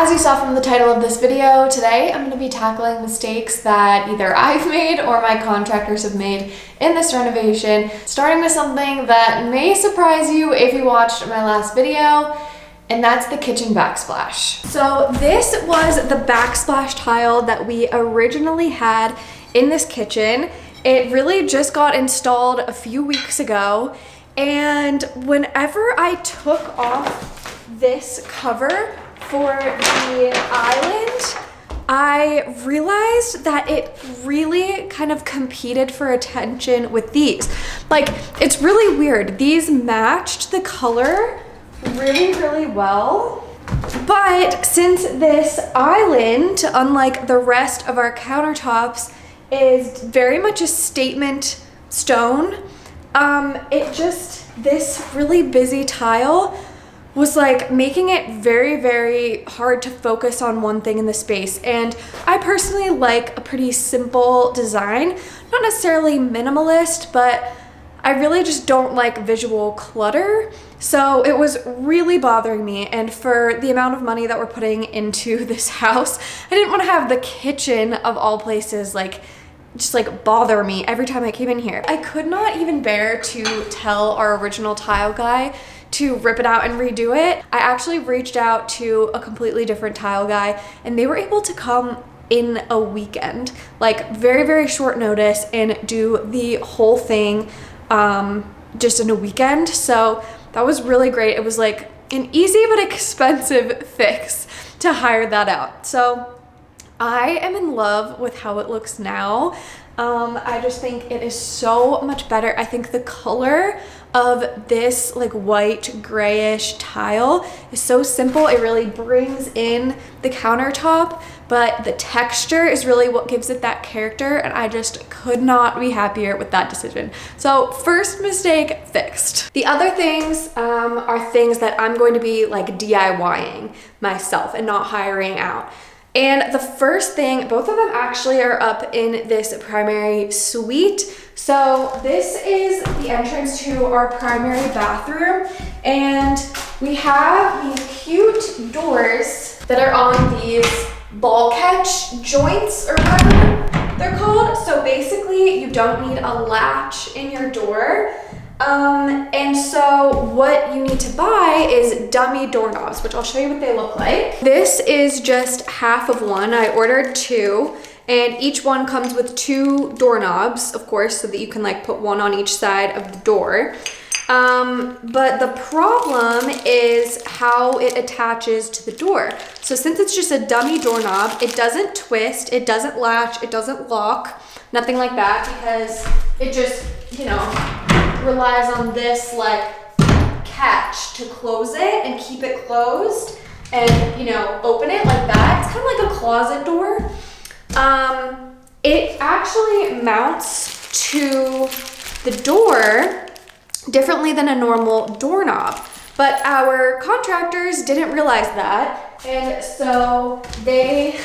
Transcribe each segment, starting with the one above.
As you saw from the title of this video, today I'm going to be tackling mistakes that either I've made or my contractors have made in this renovation, starting with something that may surprise you if you watched my last video, and that's the kitchen backsplash. So this was the backsplash tile that we originally had in this kitchen. It really just got installed a few weeks ago, and whenever I took off this cover for the island, I realized that it really kind of competed for attention with these. Like, it's really weird. These matched the color really well. But since this island, unlike the rest of our countertops, is very much a statement stone, this really busy tile was like making it very hard to focus on one thing in the space. And I personally like a pretty simple design, not necessarily minimalist, but I really just don't like visual clutter. So it was really bothering me, and for the amount of money that we're putting into this house, I didn't want to have the kitchen of all places just bother me every time I came in here. I could not even bear to tell our original tile guy to rip it out and redo it. I actually reached out to a completely different tile guy, and they were able to come in a weekend, like very short notice, and do the whole thing just in a weekend. So that was really great. It was like an easy but expensive fix to hire that out. So I am in love with how it looks now. I just think it is so much better. I think the color of this like white grayish tile is so simple. It really brings in the countertop, but the texture is really what gives it that character, and I just could not be happier with that decision. So first mistake fixed. The other things are things that I'm going to be like DIYing myself and not hiring out. And the first thing, both of them actually are up in this primary suite. So this is the entrance to our primary bathroom, and we have these cute doors that are on these ball catch joints, or whatever they're called. So basically you don't need a latch in your door. And so what you need to buy is dummy doorknobs, which I'll show you what they look like. This is just half of one. I ordered two, and each one comes with two doorknobs, of course, so that you can like put one on each side of the door. But the problem is how it attaches to the door. So since it's just a dummy doorknob, it doesn't twist, it doesn't latch, it doesn't lock, nothing like that, because it just, relies on this like catch to close it and keep it closed and open it like that. It's kind of like a closet door. It actually mounts to the door differently than a normal doorknob, but our contractors didn't realize that, and so they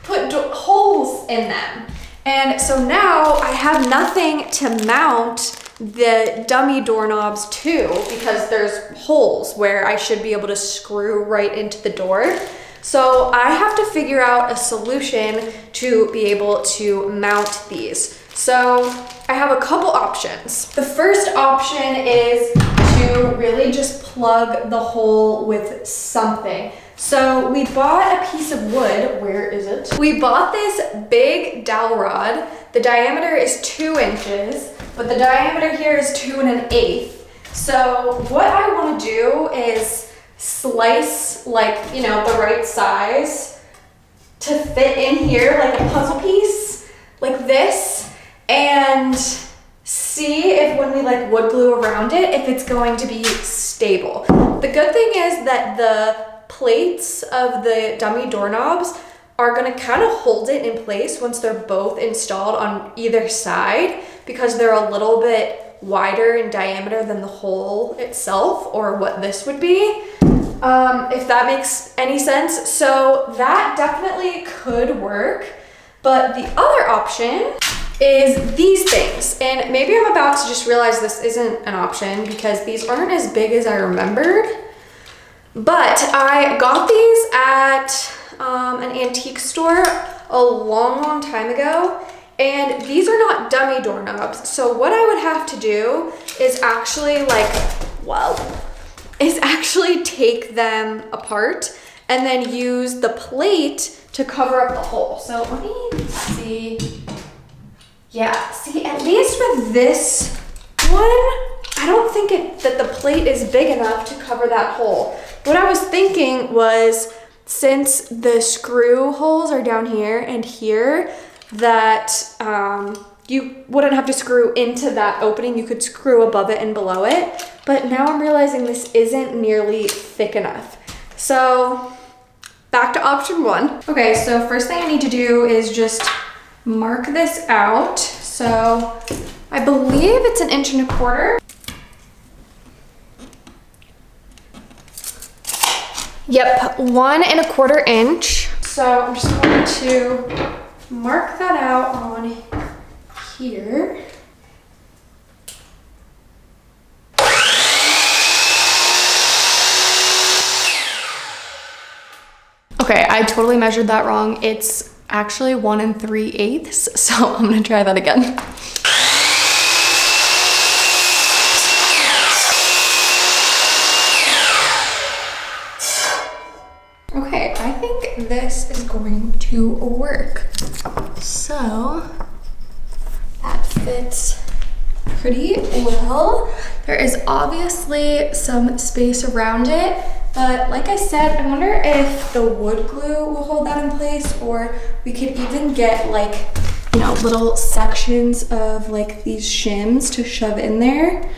put holes in them. And so now I have nothing to mount the dummy doorknobs to, because there's holes where I should be able to screw right into the door. So I have to figure out a solution to be able to mount these. So I have a couple options. The first option is to really just plug the hole with something. So we bought a piece of wood. Where is it? We bought this big dowel rod. The diameter is 2 inches, but the diameter here is 2 1/8. So what I want to do is slice the right size to fit in here like a puzzle piece, like this, and see if when we wood glue around it, if it's going to be stable. The good thing is that the plates of the dummy doorknobs are going to kind of hold it in place once they're both installed on either side, because they're a little bit wider in diameter than the hole itself, or what this would be, if that makes any sense. So that definitely could work. But the other option is these things, and maybe I'm about to just realize this isn't an option because these aren't as big as I remembered. But I got these at an antique store a long time ago, and these are not dummy doorknobs. So what I would have to do is actually take them apart and then use the plate to cover up the hole. So let me see. Yeah, see, at least with this one, I don't think that the plate is big enough to cover that hole. What I was thinking was, since the screw holes are down here and here, that you wouldn't have to screw into that opening. You could screw above it and below it. But now I'm realizing this isn't nearly thick enough. So back to option one. Okay, so first thing I need to do is just mark this out. So I believe it's 1 1/4 inches. Yep, 1 1/4 inch. So I'm just going to mark that out on here. Okay, I totally measured that wrong. It's actually 1 3/8, so I'm gonna try that again. Okay, I think this is going to work. So that fits pretty well. There is obviously some space around it, but like I said, I wonder if the wood glue will hold that in place, or we could even get like, you know, little sections of like these shims to shove in there.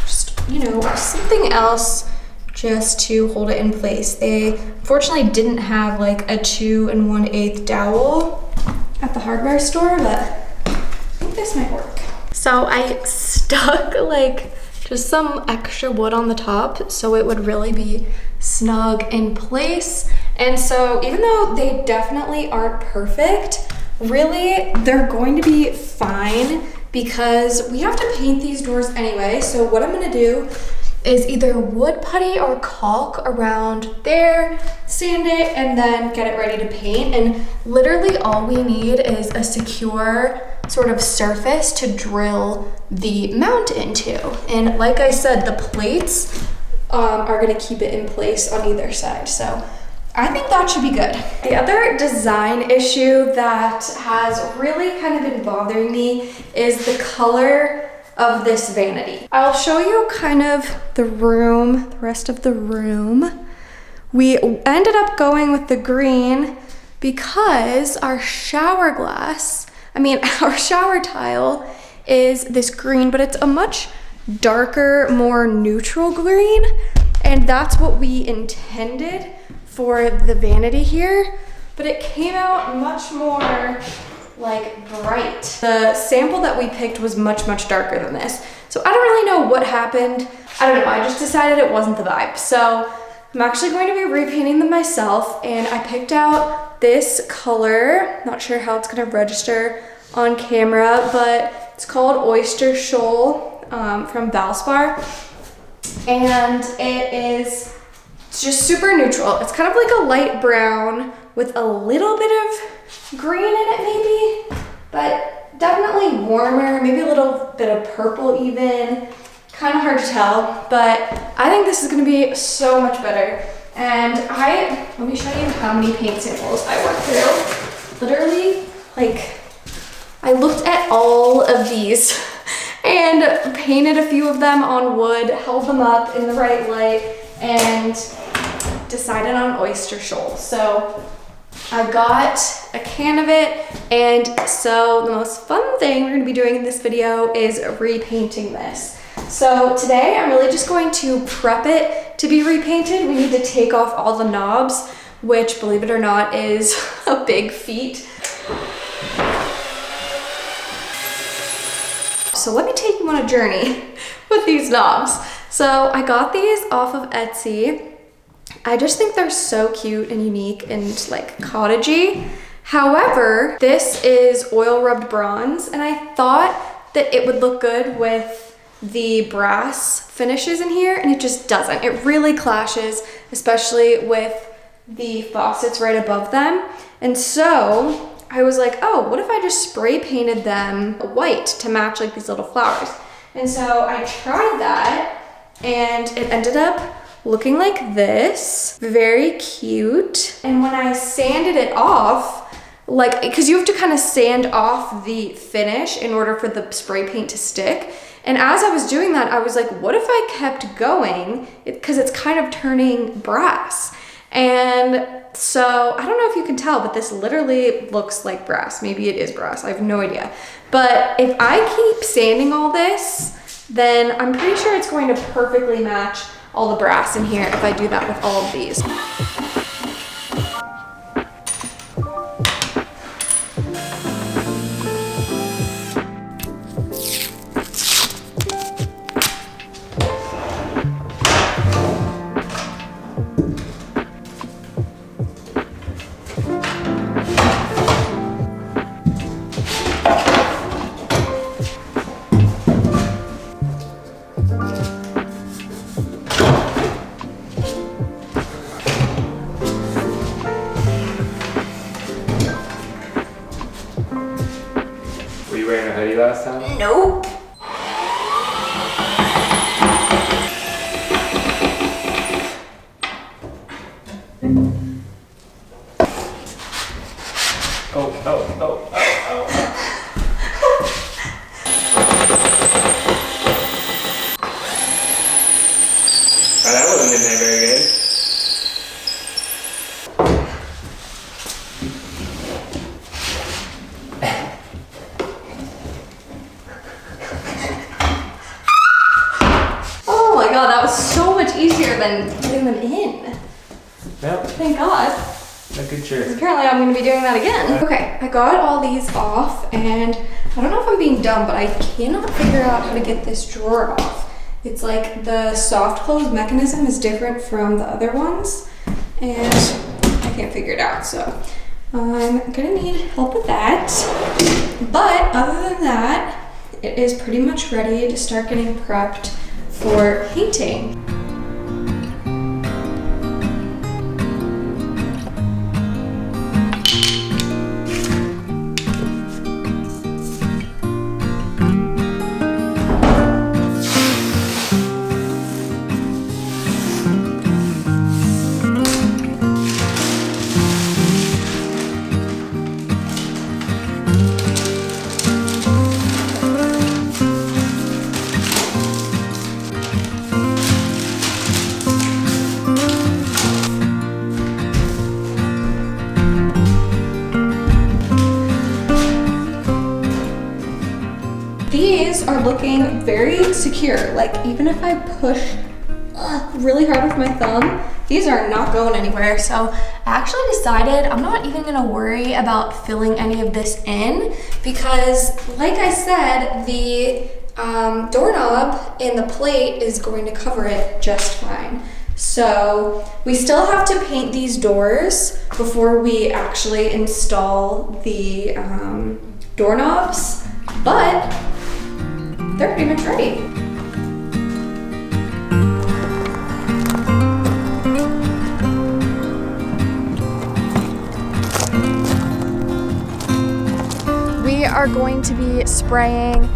Just, you know, something else just to hold it in place. They unfortunately didn't have like a 2 1/8 dowel at the hardware store, but I think this might work. So I stuck like just some extra wood on the top so it would really be snug in place. And so even though they definitely aren't perfect, really they're going to be fine because we have to paint these doors anyway. So what I'm gonna do is either wood putty or caulk around there, sand it, and then get it ready to paint. And literally all we need is a secure sort of surface to drill the mount into. And like I said, the plates are gonna keep it in place on either side. So I think that should be good. The other design issue that has really kind of been bothering me is the color of this vanity. I'll show you kind of the room, the rest of the room. We ended up going with the green because our shower tile is this green, but it's a much darker, more neutral green. And that's what we intended for the vanity here, but it came out much more like bright. The sample that we picked was much, much darker than this. So I don't really know what happened. I don't know, I just decided it wasn't the vibe. So I'm actually going to be repainting them myself, and I picked out this color. Not sure how it's gonna register on camera, but it's called Oyster Shoal from Valspar. And it's just super neutral. It's kind of like a light brown with a little bit of green in it maybe, but definitely warmer, maybe a little bit of purple even. Kind of hard to tell, but I think this is gonna be so much better. And let me show you how many paint samples I went through. Literally, like, I looked at all of these and painted a few of them on wood, held them up in the right light, and decided on Oyster Shoal. So I got a can of it, and so the most fun thing we're gonna be doing in this video is repainting this. So today I'm really just going to prep it to be repainted. We need to take off all the knobs, which, believe it or not, is a big feat. So let me take you on a journey with these knobs. So I got these off of Etsy. I just think they're so cute and unique and like cottagey. However, this is oil rubbed bronze, and I thought that it would look good with the brass finishes in here, and it just doesn't. It really clashes, especially with the faucets right above them. And so I was like, oh, what if I just spray painted them white to match like these little flowers? And so I tried that, and it ended up looking like this. Very cute. And when I sanded it off, like, because you have to kind of sand off the finish in order for the spray paint to stick. And as I was doing that, I was like, what if I kept going? Because it's kind of turning brass. And so I don't know if you can tell, but this literally looks like brass. Maybe it is brass, I have no idea. But if I keep sanding all this, then I'm pretty sure it's going to perfectly match all the brass in here if I do that with all of these. Wearing a hoodie last time? Nope. Oh. Oh, that wasn't in there very good. God, that was so much easier than putting them in. Yep. Thank God. A good shirt. Apparently I'm going to be doing that again. Okay, I got all these off, and I don't know if I'm being dumb, but I cannot figure out how to get this drawer off. It's like the soft close mechanism is different from the other ones, and I can't figure it out, so I'm gonna need help with that. But other than that, it is pretty much ready to start getting prepped for painting. These are looking very secure. Like, even if I push really hard with my thumb, these are not going anywhere. So I actually decided I'm not even gonna worry about filling any of this in, because like I said, the doorknob in the plate is going to cover it just fine. So we still have to paint these doors before we actually install the doorknobs, but they're pretty much ready. We are going to be spraying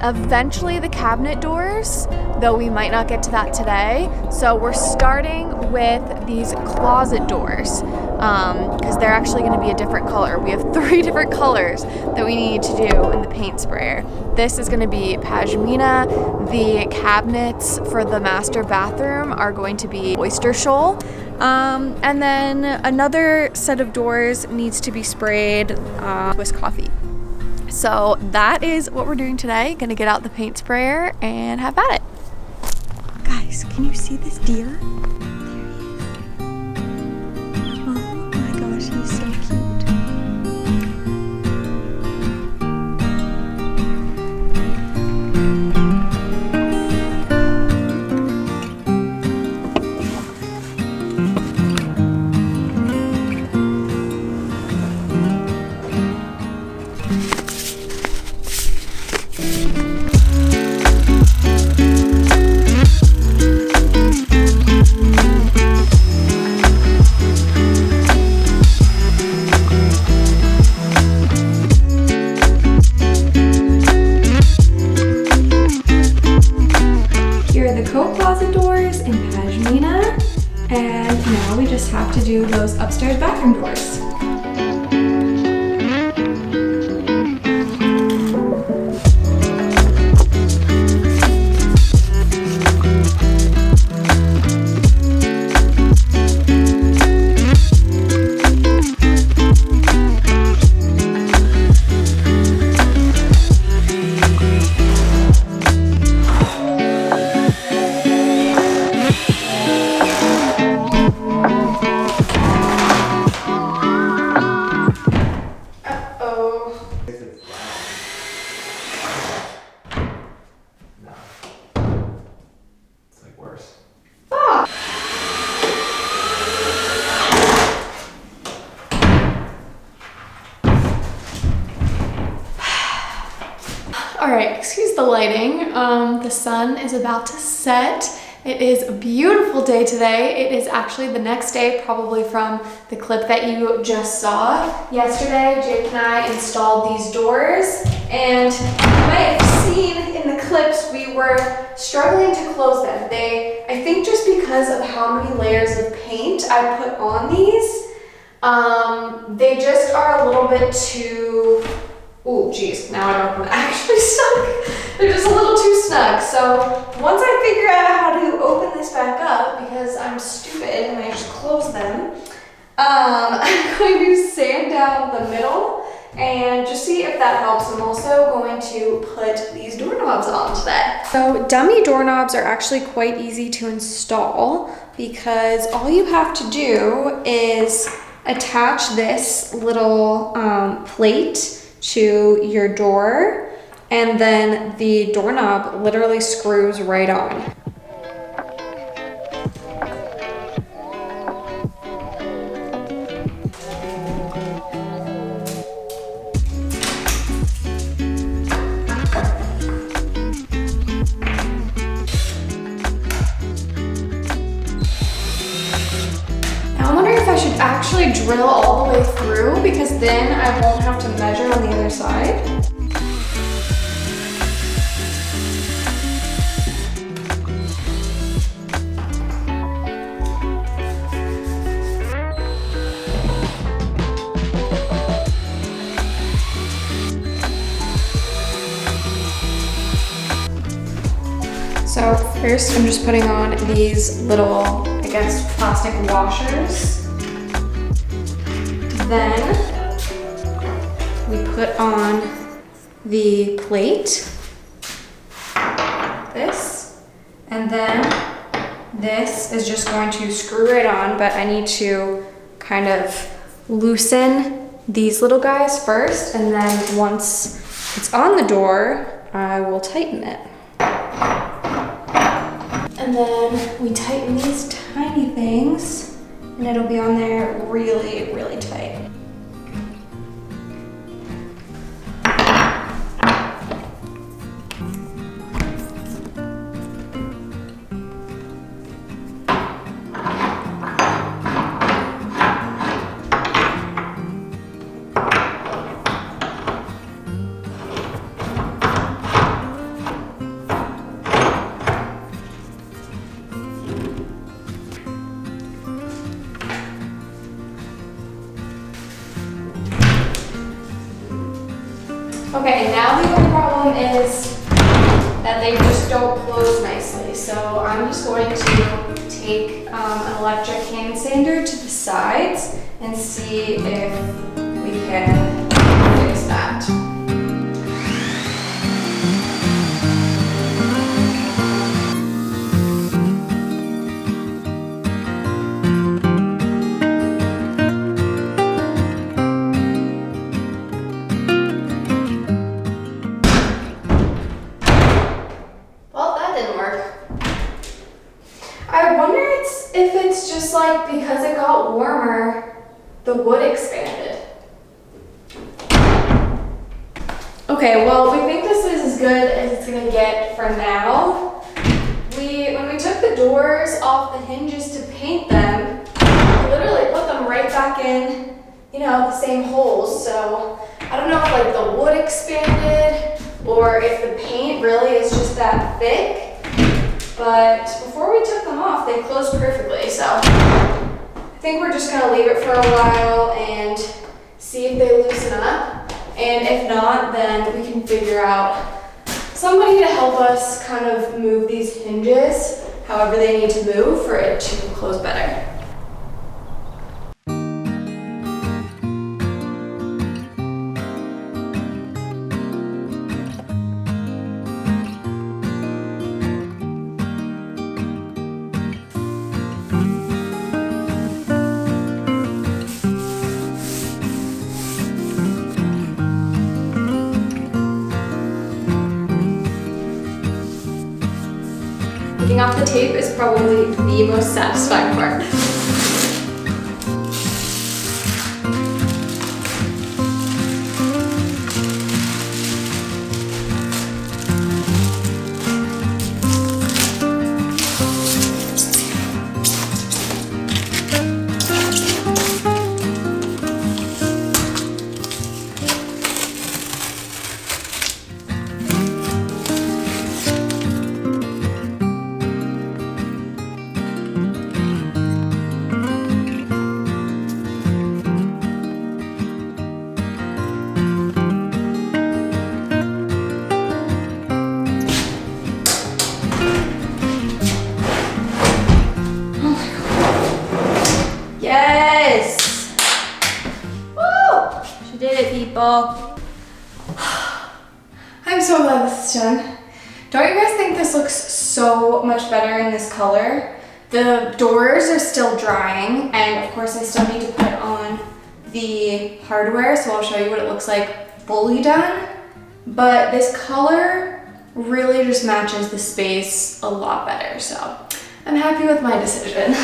eventually the cabinet doors, though we might not get to that today. So we're starting with these closet doors because they're actually going to be a different color. We have 3 different colors that we need to do in the paint sprayer. This is going to be pashmina. The cabinets for the master bathroom are going to be oyster shoal. And then another set of doors needs to be sprayed Swiss coffee. So that is what we're doing today. Gonna get out the paint sprayer and have at it. Guys, can you see this deer? There he is. Oh my gosh, he's so cute. All right, excuse the lighting. The sun is about to set. It is a beautiful day today. It is actually the next day, probably from the clip that you just saw. Yesterday, Jake and I installed these doors, and you might have seen in the clips, we were struggling to close them. I think just because of how many layers of paint I put on these, they just are a little bit too, ooh, geez, now I don't know if I'm actually stuck. They're just a little too snug. So once I figure out how to open this back up, because I'm stupid and I just close them, I'm going to sand down the middle and just see if that helps. I'm also going to put these doorknobs on today. So dummy doorknobs are actually quite easy to install because all you have to do is attach this little plate to your door, and then the doorknob literally screws right on. Now I'm wondering if I should actually drill all the way through, because then I won't have to measure on the other side. So first I'm just putting on these little, I guess, plastic washers. Then we put on the plate, this, and then this is just going to screw right on, but I need to kind of loosen these little guys first, and then once it's on the door, I will tighten it. And then we tighten these tiny things, and it'll be on there really, really tight. Okay, now the only problem is that they just don't close nicely. So I'm just going to take an electric hand sander to the sides and see if we can fix that. I wonder if it's just like because it got warmer, the wood expanded. Okay, well, we think this is as good as it's gonna get for now. When we took the doors off the hinges to paint them, we literally put them right back in, you know, the same holes. So I don't know if like the wood expanded or if the paint really is just that thick. But before we took them off, they closed perfectly. So I think we're just gonna leave it for a while and see if they loosen up. And if not, then we can figure out somebody to help us kind of move these hinges however they need to move for it to close better. Taking off the tape is probably the most satisfying part. people. I'm so glad this is done. Don't you guys think this looks so much better in this color? The doors are still drying, and of course I still need to put on the hardware, so I'll show you what it looks like fully done. But this color really just matches the space a lot better, so I'm happy with my decision.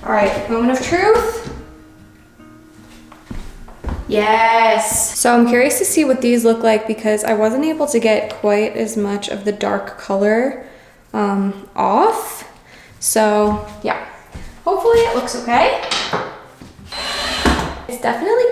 All right, moment of truth. Yes. So I'm curious to see what these look like because I wasn't able to get quite as much of the dark color off. So yeah, hopefully it looks okay. It's definitely